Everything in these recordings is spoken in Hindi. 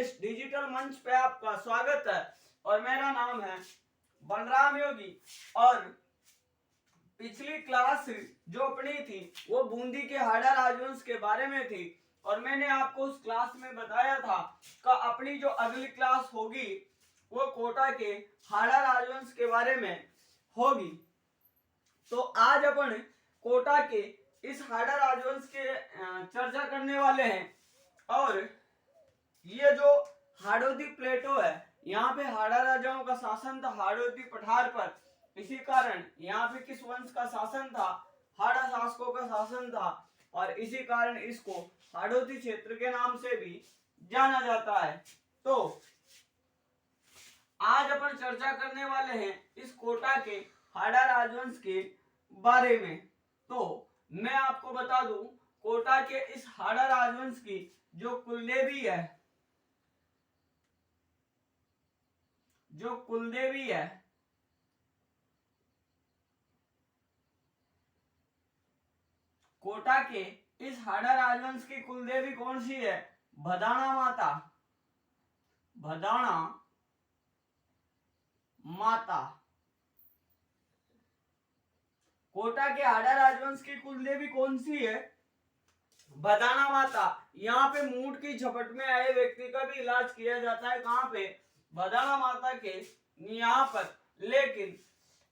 इस डिजिटल मंच पे आपका स्वागत है और मेरा नाम है बलराम योगी। और पिछली क्लास जो अपनी थी वो बूंदी के हाड़ा राजवंश के बारे में थी और मैंने आपको उस क्लास में बताया था कि अपनी जो अगली क्लास होगी वो कोटा के हाड़ा राजवंश के बारे में होगी। तो आज अपन कोटा के इस हाड़ा राजवंश के चर्चा करने वाले हैं। और ये जो हाड़ौती प्लेटो है, यहाँ पे हाड़ा राजाओं का शासन था हाड़ौती पठार पर। इसी कारण यहाँ पे किस वंश का शासन था? हाड़ा शासकों का शासन था और इसी कारण इसको हाड़ौती क्षेत्र के नाम से भी जाना जाता है। तो आज अपन चर्चा करने वाले हैं इस कोटा के हाड़ा राजवंश के बारे में। तो मैं आपको बता दूं, कोटा के इस हाड़ा राजवंश की जो कुलदेवी है, कोटा के इस हाड़ा राजवंश की कुलदेवी कौन सी है? भदाणा माता। कोटा के हाड़ा राजवंश की कुलदेवी कौन सी है? भदाणा माता। यहाँ पे मूठ की झपट में आए व्यक्ति का भी इलाज किया जाता है। कहाँ पे? भदाणा माता के यहाँ पर। लेकिन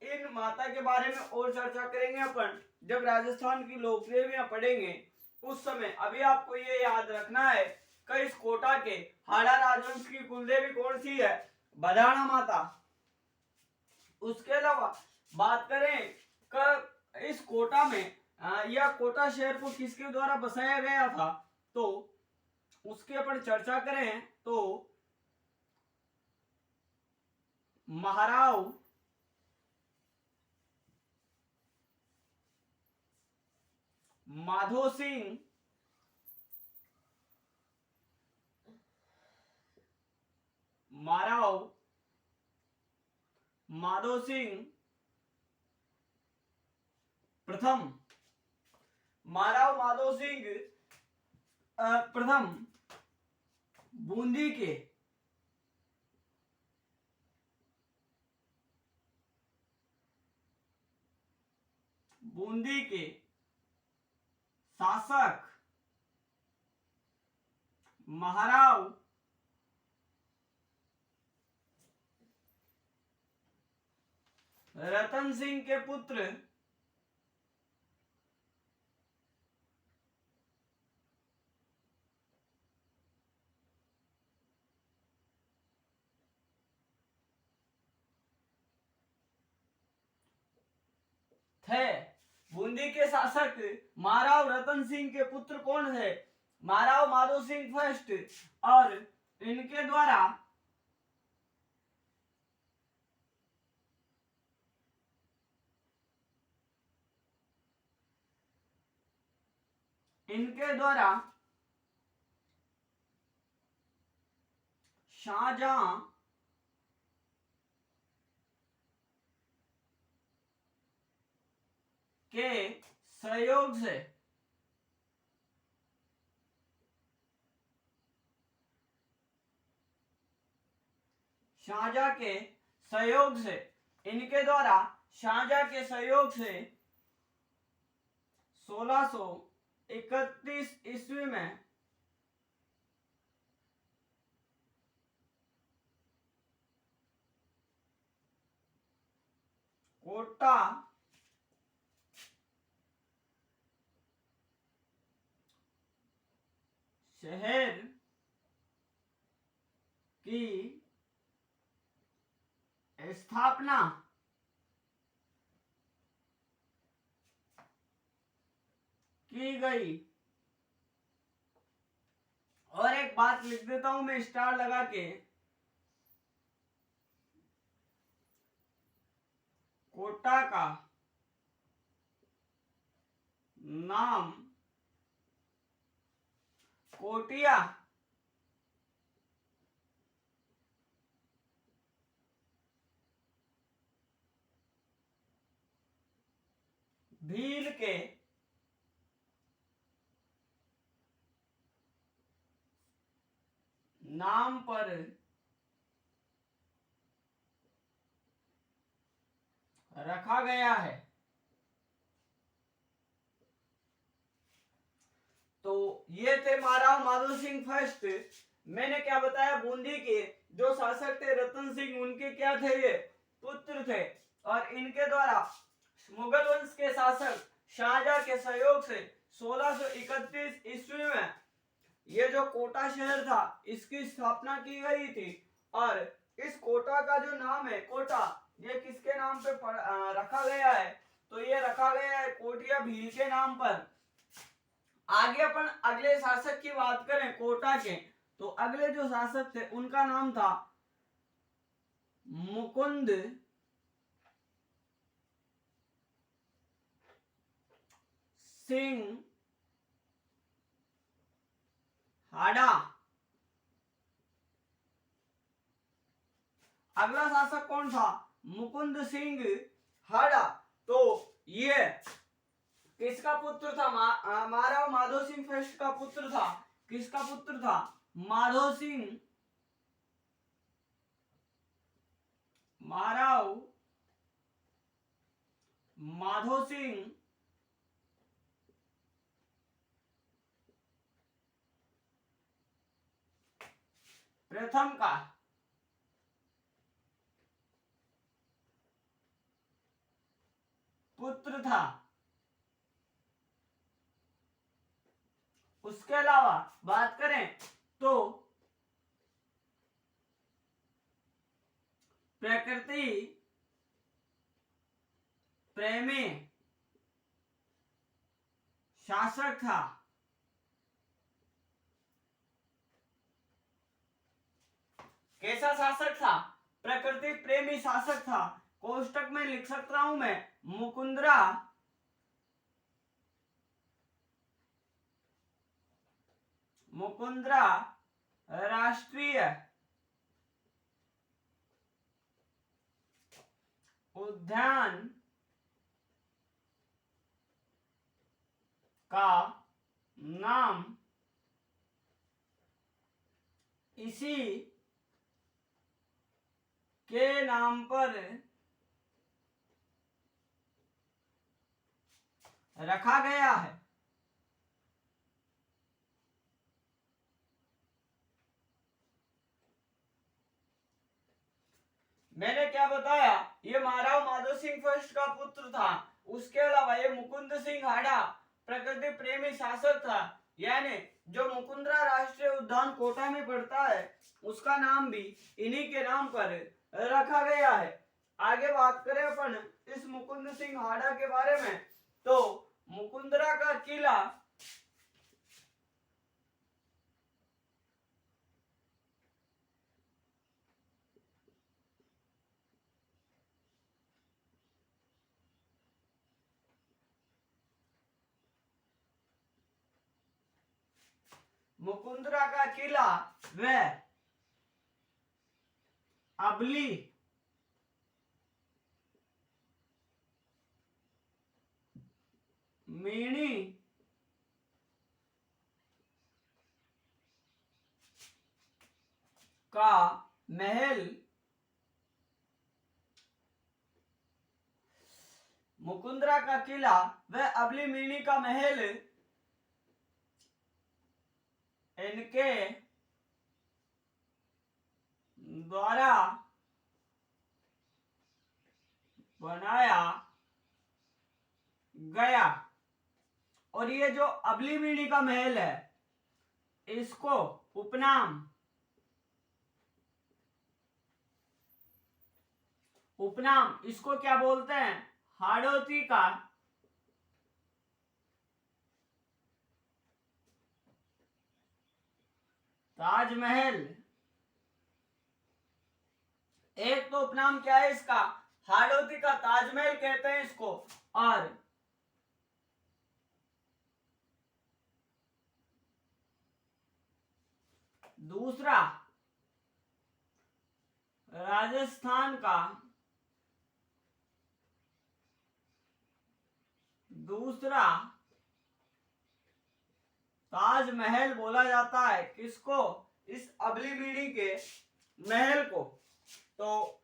इन माता के बारे में और चर्चा करेंगे अपन जब राजस्थान की लोकदेवियां पढ़ेंगे उस समय। अभी आपको ये याद रखना है कि इस कोटा के हाड़ा राजवंश की कुलदेवी कौन सी है? भदाणा माता। उसके अलावा बात करें कि इस कोटा में या कोटा शहर को किसके द्वारा बसाया गया था, तो उसके अपन चर्चा करें तो महाराव माधो सिंह प्रथम। महाराव माधो सिंह प्रथम बूंदी के शासक महाराव रतन सिंह के पुत्र थे। बूंदी के शासक महाराव रतन सिंह के पुत्र कौन है? महाराव माधो सिंह फर्स्ट। और इनके द्वारा शाहजहां के सहयोग से इनके द्वारा शाहजहां के सहयोग से 1631 ईस्वी में कोटा शहर की स्थापना की गई। और एक बात लिख देता हूं मैं स्टार लगा के, कोटा का नाम कोटिया भील के नाम पर रखा गया है। तो ये थे महाराव माधो सिंह फर्स्ट। मैंने क्या बताया, बूंदी के जो शासक थे रतन सिंह, उनके क्या थे, ये पुत्र थे। और इनके द्वारा मुगल वंश के शासक शाहजहां के सहयोग से 1631 ईस्वी में ये जो कोटा शहर था इसकी स्थापना की गई थी। और इस कोटा का जो नाम है कोटा, ये किसके नाम पे रखा गया है, तो ये रखा गया है कोटिया भील के नाम पर। आगे अपन अगले शासक की बात करें कोटा के, तो अगले जो शासक थे उनका नाम था मुकुंद सिंह हाड़ा। अगला शासक कौन था, मुकुंद सिंह हाड़ा। तो ये किसका पुत्र था, महाराव माधो सिंह फर्स्ट का पुत्र था। किसका पुत्र था, माधो सिंह, महाराव माधो सिंह प्रथम का पुत्र था। उसके अलावा बात करें तो प्रकृति प्रेमी शासक था। कैसा शासक था, प्रकृति प्रेमी शासक था। कोष्टक में लिख सकता हूं मैं, मुकुंदरा राष्ट्रीय उद्यान का नाम इसी के नाम पर रखा गया है। मैंने क्या बताया, ये महाराव माधो सिंह फर्स्ट का पुत्र था। उसके अलावा ये मुकुंद सिंह हाड़ा प्रकृति प्रेमी शासक था। यानी जो मुकुंदरा राष्ट्रीय उद्यान कोटा में पड़ता है उसका नाम भी इन्हीं के नाम पर रखा गया है। आगे बात करें अपन इस मुकुंद सिंह हाड़ा के बारे में, तो मुकुंदरा का किला व अबली मीणी का महल, मुकुंदरा का किला व अबली मीणी का महल इनके द्वारा बनाया गया। और ये जो अबली मीणी का महल है इसको उपनाम इसको क्या बोलते हैं, हाड़ौती का ताजमहल। एक तो उपनाम क्या है इसका, हाड़ौती का ताजमहल कहते हैं इसको। और दूसरा राजस्थान का दूसरा ताजमहल बोला जाता है। किसको, इस अबलीमीणी के महल को। तो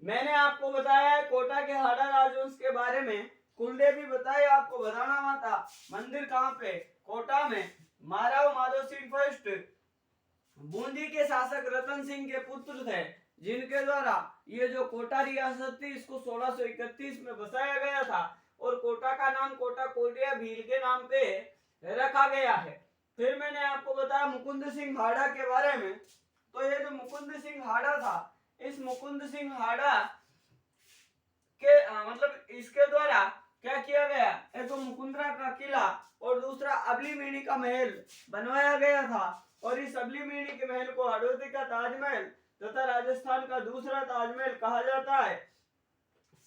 मैंने आपको बताया है कोटा के हाड़ा राजवंश के बारे में। कुलदेवी बताए आपको बदाना माता मंदिर कहाँ पे, कोटा में। महाराव माधव सिंह फर्स्ट बूंदी के शासक रतन सिंह के पुत्र थे, जिनके द्वारा ये जो कोटा रियासत थी इसको 1631 में बसाया गया था और कोटा का नाम कोटा कोटिया भील के नाम पे रखा गया है। फिर मैंने आपको बताया मुकुंद सिंह हाड़ा के बारे में। तो ये जो मुकुंद सिंह हाड़ा था, इस मुकुंद सिंह हाड़ा के मतलब इसके द्वारा क्या किया गया, एक तो मुकुंदरा का किला और दूसरा अबलीमीणी का महल बनवाया गया था। और इस अबलीमीणी के महल को हडोती का ताजमहल तथा राजस्थान का दूसरा ताजमहल कहा जाता है।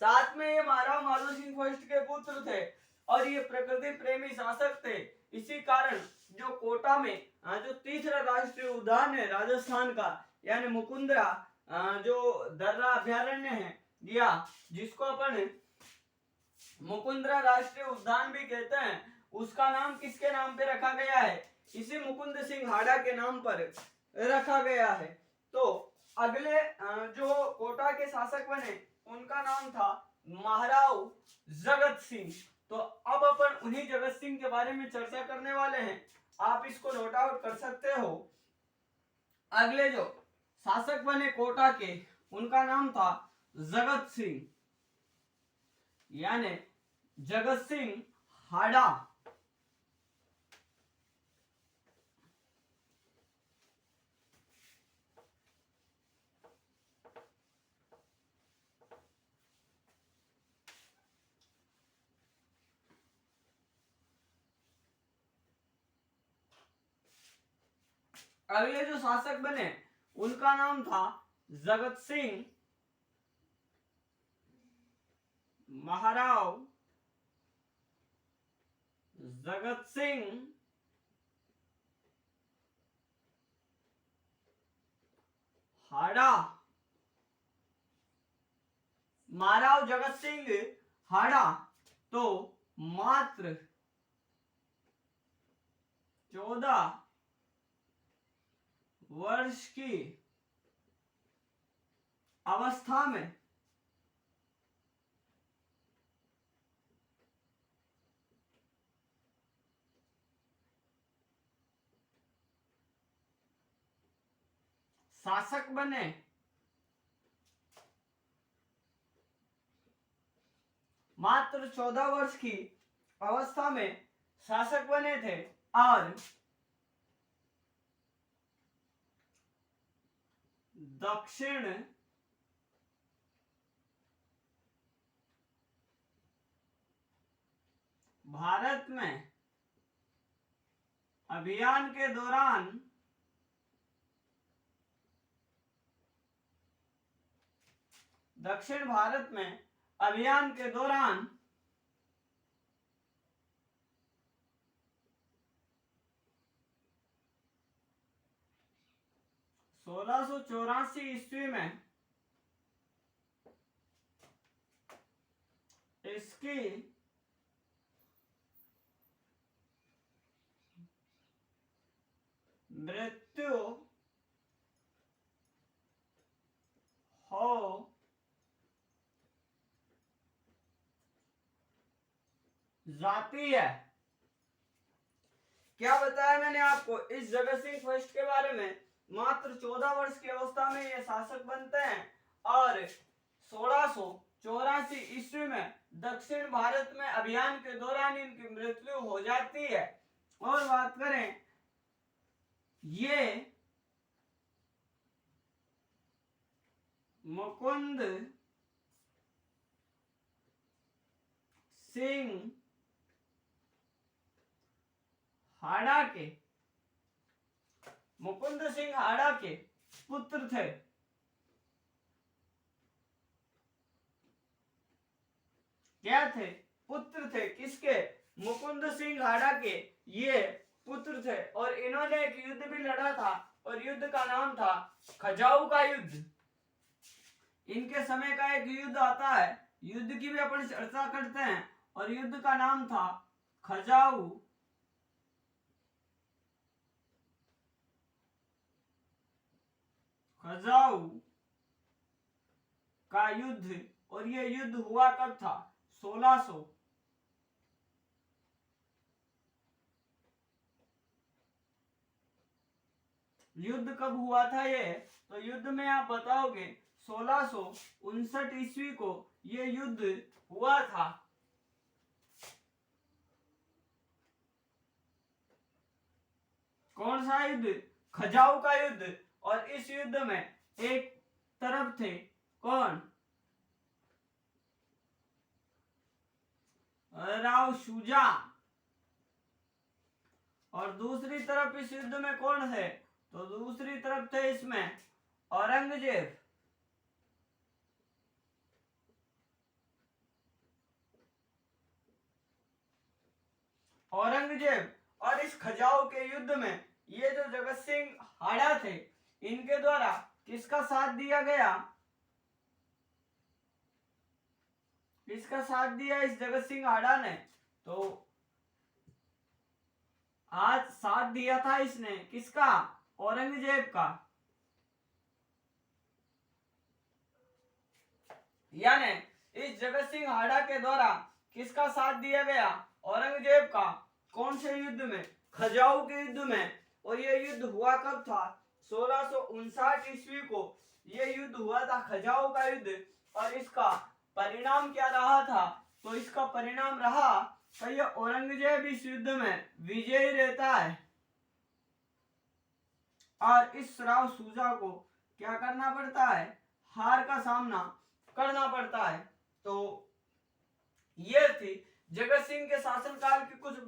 साथ में ये महाराव माधव सिंह फर्स्ट के पुत्र थे और ये प्रकृति प्रेमी शासक थे। इसी कारण जो कोटा में जो तीसरा राष्ट्रीय उद्यान है राजस्थान का, यानी मुकुंदरा जो दर्रा अभ्यारण्य है या जिसको अपन मुकुंदरा राष्ट्रीय उद्यान भी कहते हैं, उसका नाम किसके नाम पे रखा गया है, इसी मुकुंद सिंह हाड़ा के नाम पर रखा गया है। तो अगले जो कोटा के शासक बने उनका नाम था महाराव जगत सिंह। तो अब अपन उन्हीं जगत सिंह के बारे में चर्चा करने वाले हैं, आप इसको नोट आउट कर सकते हो। अगले जो शासक बने कोटा के उनका नाम था जगत सिंह, यानी जगत सिंह हाड़ा। अगले जो शासक बने उनका नाम था जगत सिंह महाराव जगत सिंह हाड़ा। महाराव जगत सिंह हाड़ा तो मात्र 14 वर्ष की अवस्था में शासक बने। मात्र 14 वर्ष की अवस्था में शासक बने थे और दक्षिण भारत में अभियान के दौरान दक्षिण भारत में अभियान के दौरान (1684 ईस्वी में इसकी मृत्यु हो जाती है। क्या बताया मैंने आपको इस जगत सिंह फर्स्ट के बारे में, मात्र 14 वर्ष की अवस्था में ये शासक बनते हैं और 1684 ईस्वी में दक्षिण भारत में अभियान के दौरान इनकी मृत्यु हो जाती है। और बात करें ये मुकुंद सिंह हाड़ा के पुत्र थे। क्या थे? पुत्र थे। किसके? मुकुंद सिंह हाड़ा के ये पुत्र थे और इन्होंने एक युद्ध भी लड़ा था और युद्ध का नाम था खजाऊ का युद्ध। इनके समय का एक युद्ध आता है, युद्ध की भी अपन चर्चा करते हैं और युद्ध का नाम था खजाऊ खजाऊ का युद्ध, और ये युद्ध हुआ कब था? 1600। युद्ध कब हुआ था ये? तो युद्ध में आप बताओगे 1659 ईस्वी को ये युद्ध हुआ था। कौन सा युद्ध? खजाऊ का युद्ध। और इस युद्ध में एक तरफ थे कौन? राव शुजा। और दूसरी तरफ इस युद्ध में कौन थे? तो दूसरी तरफ थे इसमें औरंगजेब। औरंगजेब। और इस खजाऊ के युद्ध में ये जो जगत सिंह हाड़ा थे, इनके द्वारा किसका साथ दिया गया? किसका साथ दिया इस जगत सिंह हाड़ा ने? तो आज साथ दिया था इसने किसका? औरंगजेब का। यानी इस जगत सिंह हाड़ा के द्वारा किसका साथ दिया गया? औरंगजेब का। कौन से युद्ध में? खजाऊ के युद्ध में। और ये युद्ध हुआ कब था? 1659 ईस्वी को ये युद्ध हुआ था, खजाऊ का युद्ध। और इसका परिणाम क्या रहा था? तो इसका परिणाम रहा तो ये औरंगजेब इस युद्ध में विजयी रहता है और इस राव सूजा को क्या करना पड़ता है? हार का सामना करना पड़ता है। तो ये थी जगत सिंह के शासनकाल की कुछ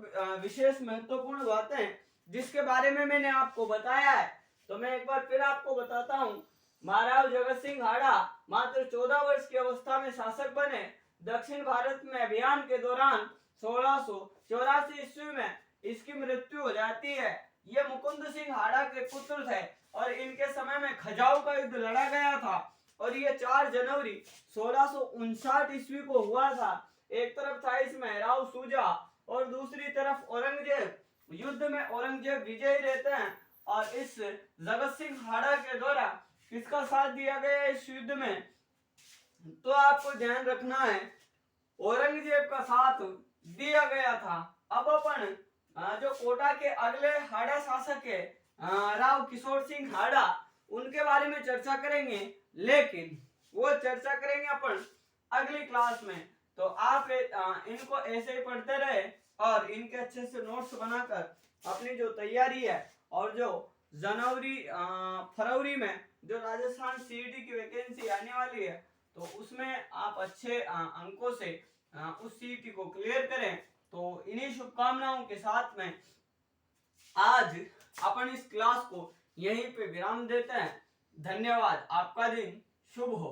विशेष महत्वपूर्ण बातें जिसके बारे में मैंने आपको बताया है। तो मैं एक बार फिर आपको बताता हूँ। महाराज जगत सिंह हाड़ा मात्र 14 वर्ष की अवस्था में शासक बने। दक्षिण भारत में अभियान के दौरान 1684 ईस्वी में इसकी मृत्यु हो जाती है। ये मुकुंद सिंह हाड़ा के पुत्र थे और इनके समय में खजाऊ का युद्ध लड़ा गया था और ये 4 जनवरी 1659 ईस्वी को हुआ था। एक तरफ था इसमें राव सूजा और दूसरी तरफ औरंगजेब। युद्ध में औरंगजेब विजयी रहते हैं और इस जगत सिंह हाड़ा के द्वारा किसका साथ दिया गया इस युद्ध में? तो आपको ध्यान रखना है, औरंगजेब का साथ दिया गया था। अब अपन जो कोटा के अगले हाड़ा शासक है राव किशोर सिंह हाड़ा, उनके बारे में चर्चा करेंगे, लेकिन वो चर्चा करेंगे अपन अगली क्लास में। तो आप इनको ऐसे ही पढ़ते रहे और इनके अच्छे से नोट्स बनाकर अपनी जो तैयारी है और जो फरवरी में जो राजस्थान सीईटी की वैकेंसी आने वाली है तो उसमें आप अच्छे अंकों से उस सीईटी को क्लियर करें। तो इन्हीं शुभकामनाओं के साथ में आज अपन इस क्लास को यहीं पे विराम देते हैं। धन्यवाद। आपका दिन शुभ हो।